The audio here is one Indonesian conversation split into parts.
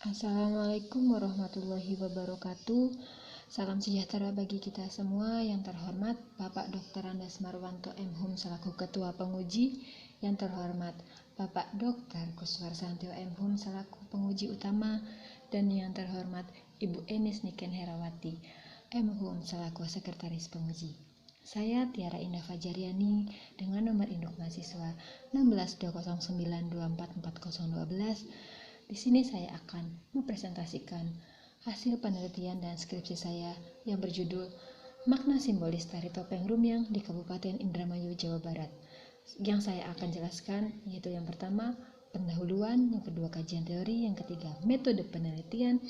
Assalamualaikum warahmatullahi wabarakatuh. Salam sejahtera bagi kita semua. Yang terhormat Bapak Dr. Andas Marwanto M.Hum selaku Ketua Penguji. Yang terhormat Bapak Dr. Kuswar Santio M.Hum selaku Penguji Utama. Dan yang terhormat Ibu Enis Niken Herawati M.Hum selaku Sekretaris Penguji. Saya Tiara Indah Fajariani dengan nomor induk mahasiswa 162092444012. Di sini saya akan mempresentasikan hasil penelitian dan skripsi saya yang berjudul Makna Simbolis Tari Topeng Rumyang di Kabupaten Indramayu, Jawa Barat. Yang saya akan jelaskan yaitu yang pertama pendahuluan, yang kedua kajian teori, yang ketiga metode penelitian,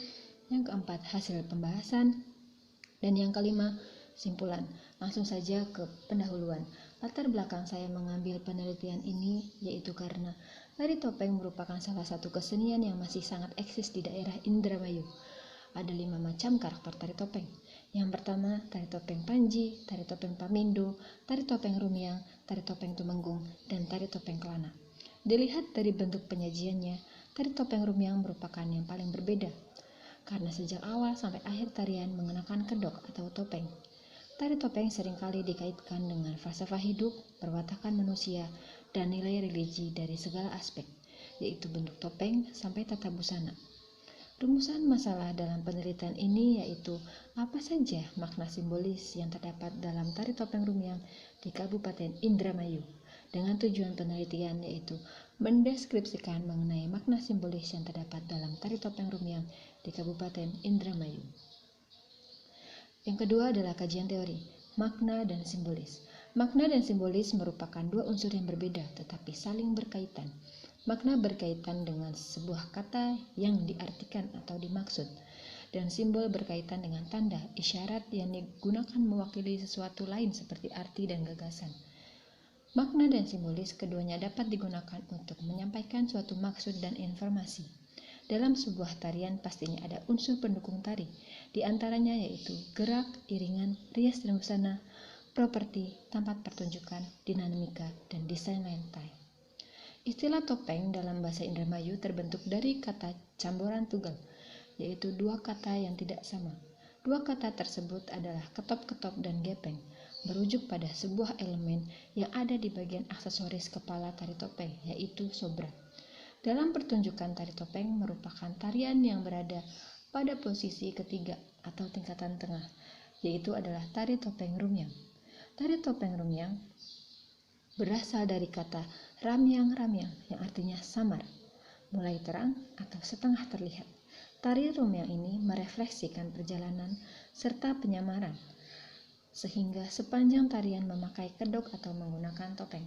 yang keempat hasil pembahasan, dan yang kelima simpulan. Langsung saja ke pendahuluan. Latar belakang saya mengambil penelitian ini yaitu karena tari topeng merupakan salah satu kesenian yang masih sangat eksis di daerah Indramayu. Ada 5 macam karakter tari topeng. Yang pertama, tari topeng Panji, tari topeng Pamindo, tari topeng Rumyang, tari topeng Tumenggung, dan tari topeng Kelana. Dilihat dari bentuk penyajiannya, tari topeng Rumyang merupakan yang paling berbeda, karena sejak awal sampai akhir tarian mengenakan kedok atau topeng. Tari topeng seringkali dikaitkan dengan falsafah hidup, perwatakan manusia, dan nilai religi dari segala aspek, yaitu bentuk topeng sampai tata busana. Rumusan masalah dalam penelitian ini yaitu apa saja makna simbolis yang terdapat dalam tari topeng Rumyang di Kabupaten Indramayu, dengan tujuan penelitian yaitu mendeskripsikan mengenai makna simbolis yang terdapat dalam tari topeng Rumyang di Kabupaten Indramayu. Yang kedua adalah kajian teori, makna dan simbolis. Makna dan simbolis merupakan dua unsur yang berbeda tetapi saling berkaitan. Makna berkaitan dengan sebuah kata yang diartikan atau dimaksud, dan simbol berkaitan dengan tanda, isyarat yang digunakan mewakili sesuatu lain seperti arti dan gagasan. Makna dan simbolis keduanya dapat digunakan untuk menyampaikan suatu maksud dan informasi. Dalam sebuah tarian pastinya ada unsur pendukung tari, di antaranya yaitu gerak, iringan, rias dan busana, properti, tempat pertunjukan, dinamika, dan desain lantai. Istilah topeng dalam bahasa Indramayu terbentuk dari kata camboran tunggal, yaitu dua kata yang tidak sama. Dua kata tersebut adalah ketop-ketop dan gepeng, merujuk pada sebuah elemen yang ada di bagian aksesoris kepala tari topeng, yaitu sobra. Dalam pertunjukan tari topeng merupakan tarian yang berada pada posisi ketiga atau tingkatan tengah, yaitu adalah tari topeng Rumyang. Tari topeng Rumyang berasal dari kata ramyang-ramyang yang artinya samar, mulai terang atau setengah terlihat. Tari Rumyang ini merefleksikan perjalanan serta penyamaran, sehingga sepanjang tarian memakai kedok atau menggunakan topeng.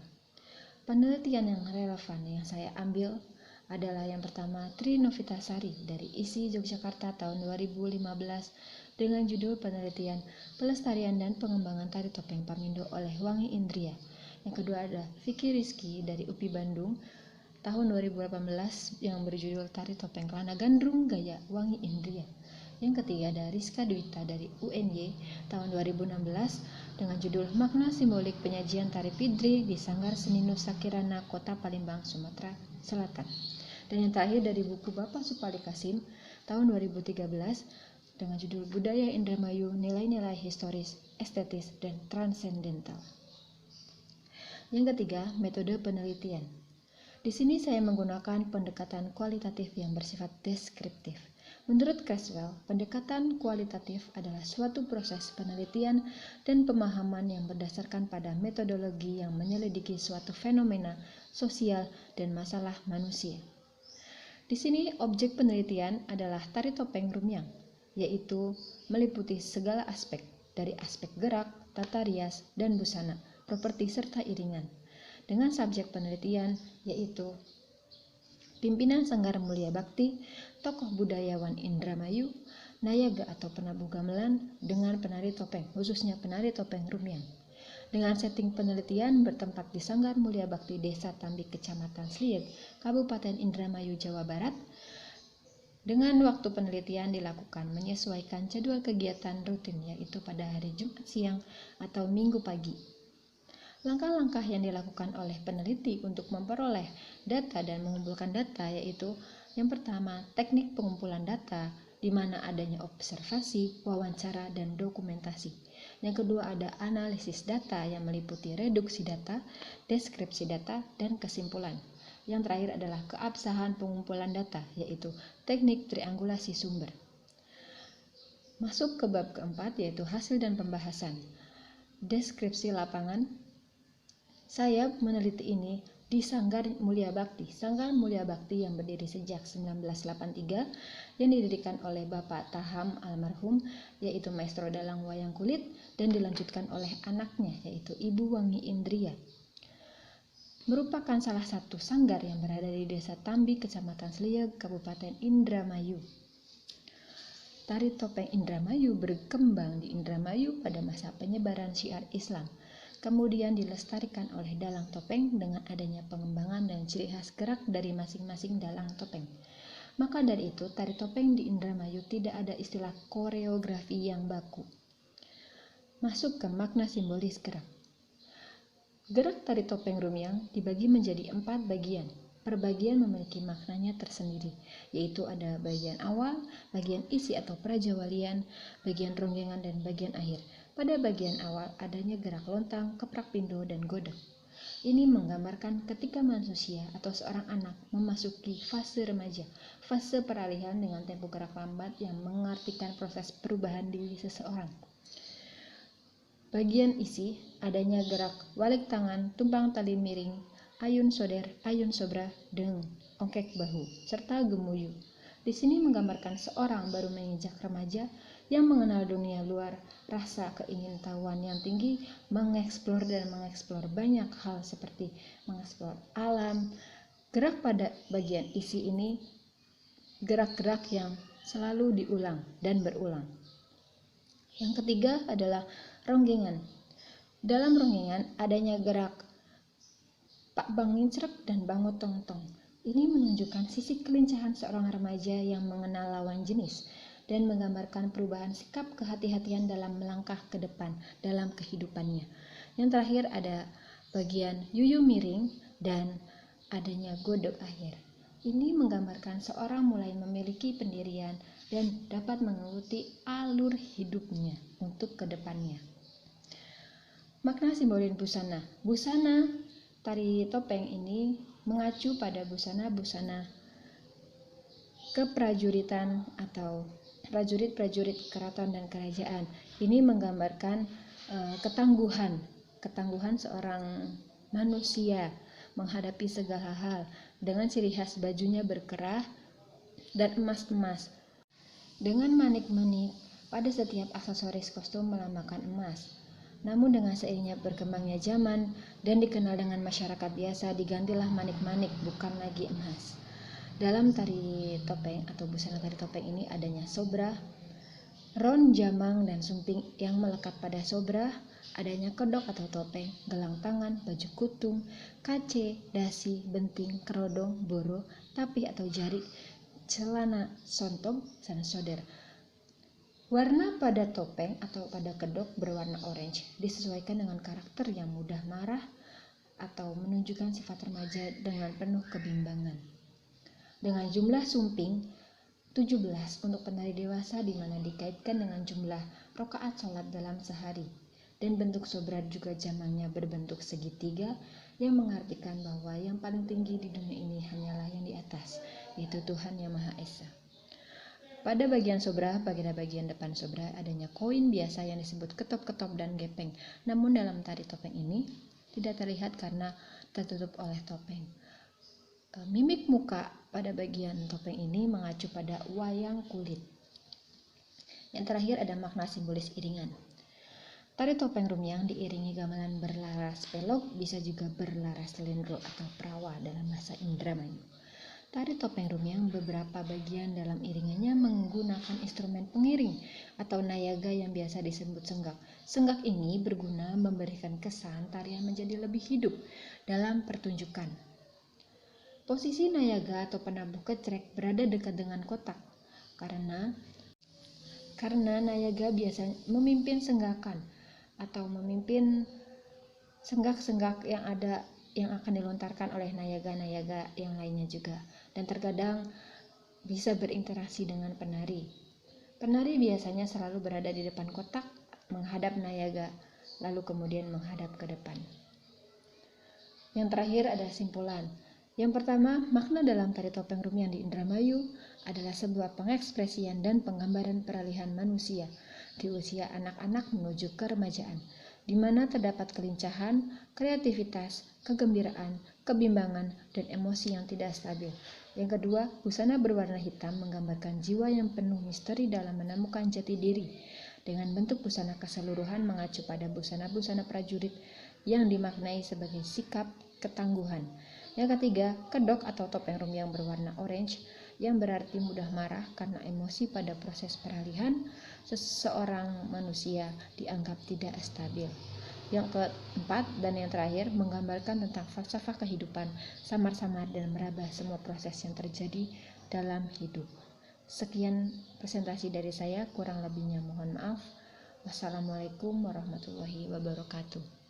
Penelitian yang relevan yang saya ambil adalah yang pertama Tri Novitasari dari ISI Yogyakarta tahun 2015 dengan judul penelitian pelestarian dan pengembangan tari topeng Pamindo oleh Wangi Indria. Yang kedua ada Vicky Rizky dari UPI Bandung tahun 2018 yang berjudul tari topeng Kelana Gandrung Gaya Wangi Indria. Yang ketiga ada Rizka Dwita dari UNY tahun 2016 dengan judul Makna Simbolik Penyajian Tari Pidri di Sanggar Seni Nusa Kirana, Kota Palembang, Sumatera Selatan. Dan yang terakhir dari buku Bapak Supali Kasim tahun 2013 dengan judul Budaya Indramayu, Nilai-nilai Historis, Estetis, dan Transendental. Yang ketiga, metode penelitian. Di sini saya menggunakan pendekatan kualitatif yang bersifat deskriptif. Menurut Creswell, pendekatan kualitatif adalah suatu proses penelitian dan pemahaman yang berdasarkan pada metodologi yang menyelidiki suatu fenomena sosial dan masalah manusia. Di sini objek penelitian adalah tari topeng Rumyang, yaitu meliputi segala aspek, dari aspek gerak, tata rias, dan busana, properti serta iringan. Dengan subjek penelitian yaitu pimpinan Sanggar Mulia Bakti, tokoh budayawan Indramayu, Nayaga atau penabuh gamelan dengan penari topeng, khususnya penari topeng Rumyang. Dengan setting penelitian bertempat di Sanggar Mulia Bakti Desa Tambik, Kecamatan Slieg, Kabupaten Indramayu, Jawa Barat. Dengan waktu penelitian dilakukan menyesuaikan jadwal kegiatan rutin yaitu pada hari Jumat siang atau Minggu pagi. Langkah-langkah yang dilakukan oleh peneliti untuk memperoleh data dan mengumpulkan data yaitu Yang pertama, teknik pengumpulan data, di mana adanya observasi, wawancara, dan dokumentasi. Yang kedua ada analisis data yang meliputi reduksi data, deskripsi data, dan kesimpulan. Yang terakhir adalah keabsahan pengumpulan data, yaitu teknik triangulasi sumber. Masuk ke bab keempat, yaitu hasil dan pembahasan. Deskripsi lapangan. Saya meneliti ini di Sanggar Mulia Bakti. Sanggar Mulia Bakti yang berdiri sejak 1983 yang didirikan oleh Bapak Taham almarhum, yaitu maestro dalang wayang kulit, dan dilanjutkan oleh anaknya, yaitu Ibu Wangi Indria. Merupakan salah satu sanggar yang berada di Desa Tambi, Kecamatan Selieg, Kabupaten Indramayu. Tari topeng Indramayu berkembang di Indramayu pada masa penyebaran syiar Islam. Kemudian dilestarikan oleh dalang topeng dengan adanya pengembangan dan ciri khas gerak dari masing-masing dalang topeng. Maka dari itu, tari topeng di Indramayu tidak ada istilah koreografi yang baku. Masuk ke makna simbolis gerak. Gerak tari topeng Rumiang dibagi menjadi 4 bagian. Per bagian memiliki maknanya tersendiri, yaitu ada bagian awal, bagian isi atau prajawalian, bagian ronggengan, dan bagian akhir. Pada bagian awal adanya gerak lontang, keprak pindo, dan godok. Ini menggambarkan ketika manusia atau seorang anak memasuki fase remaja, fase peralihan dengan tempo gerak lambat yang mengartikan proses perubahan diri seseorang. Bagian isi adanya gerak walik tangan, tumpang tali miring, ayun soder, ayun sobra, deng, ongkek bahu, serta gemuyu. Di sini menggambarkan seorang baru menginjak remaja yang mengenal dunia luar, rasa keingintahuan yang tinggi, mengeksplor banyak hal seperti mengeksplor alam. Gerak pada bagian isi ini gerak-gerak yang selalu diulang dan berulang. Yang ketiga adalah ronggengan. Dalam ronggengan adanya gerak Pak Bang Ngincrek dan Bango Tong Tong. Ini menunjukkan sisi kelincahan seorang remaja yang mengenal lawan jenis dan menggambarkan perubahan sikap kehati-hatian dalam melangkah ke depan dalam kehidupannya. Yang terakhir ada bagian yuyu miring dan adanya godok akhir. Ini menggambarkan seorang mulai memiliki pendirian dan dapat mengikuti alur hidupnya untuk ke depannya. Makna simbolis busana. Busana tari topeng ini mengacu pada busana-busana keprajuritan atau prajurit-prajurit keraton dan kerajaan. Ini menggambarkan ketangguhan seorang manusia menghadapi segala hal dengan ciri khas bajunya berkerah dan emas-emas. Dengan manik-manik pada setiap aksesoris kostum melambangkan emas. Namun dengan seiringnya berkembangnya zaman dan dikenal dengan masyarakat biasa, digantilah manik-manik bukan lagi emas. Dalam tari topeng atau busana tari topeng ini adanya sobra, ron, jamang, dan sumping yang melekat pada sobra, adanya kedok atau topeng, gelang tangan, baju kutung, kace, dasi, benting, kerodong, boro, tapi atau jari, celana sontong, sana soder. Warna pada topeng atau pada kedok berwarna orange, disesuaikan dengan karakter yang mudah marah atau menunjukkan sifat remaja dengan penuh kebimbangan. Dengan jumlah sumping 17 untuk penari dewasa, di mana dikaitkan dengan jumlah rakaat sholat dalam sehari. Dan bentuk sobra juga jamangnya berbentuk segitiga yang mengartikan bahwa yang paling tinggi di dunia ini hanyalah yang di atas, yaitu Tuhan Yang Maha Esa. Pada bagian sobra, bagian depan sobra adanya koin biasa yang disebut ketop-ketop dan gepeng. Namun dalam tari topeng ini tidak terlihat karena tertutup oleh topeng. Mimik muka pada bagian topeng ini mengacu pada wayang kulit. Yang terakhir ada makna simbolis iringan. Tari topeng Rumiang diiringi gamelan berlaras pelok, bisa juga berlaras selendro atau prawa dalam bahasa Indramayu. Tari topeng Rumiang beberapa bagian dalam iringannya menggunakan instrumen pengiring atau nayaga yang biasa disebut senggak. Senggak ini berguna memberikan kesan tarian menjadi lebih hidup dalam pertunjukan. Posisi nayaga atau penabuh kecrek berada dekat dengan kotak karena nayaga biasa memimpin senggakan atau memimpin senggak-senggak yang akan dilontarkan oleh nayaga-nayaga yang lainnya juga. Dan terkadang bisa berinteraksi dengan penari. Penari biasanya selalu berada di depan kotak, menghadap nayaga, lalu kemudian menghadap ke depan. Yang terakhir ada simpulan. Yang pertama, makna dalam tari topeng Rumian di Indramayu adalah sebuah pengekspresian dan penggambaran peralihan manusia di usia anak-anak menuju keremajaan, di mana terdapat kelincahan, kreativitas, kegembiraan, kebimbangan, dan emosi yang tidak stabil. Yang kedua, busana berwarna hitam menggambarkan jiwa yang penuh misteri dalam menemukan jati diri, dengan bentuk busana keseluruhan mengacu pada busana-busana prajurit yang dimaknai sebagai sikap ketangguhan. Yang ketiga, kedok atau topeng Rumiang berwarna orange yang berarti mudah marah karena emosi pada proses peralihan seseorang manusia dianggap tidak stabil. Yang keempat dan yang terakhir menggambarkan tentang falsafah kehidupan, samar-samar dan meraba semua proses yang terjadi dalam hidup. Sekian presentasi dari saya, kurang lebihnya mohon maaf. Wassalamualaikum warahmatullahi wabarakatuh.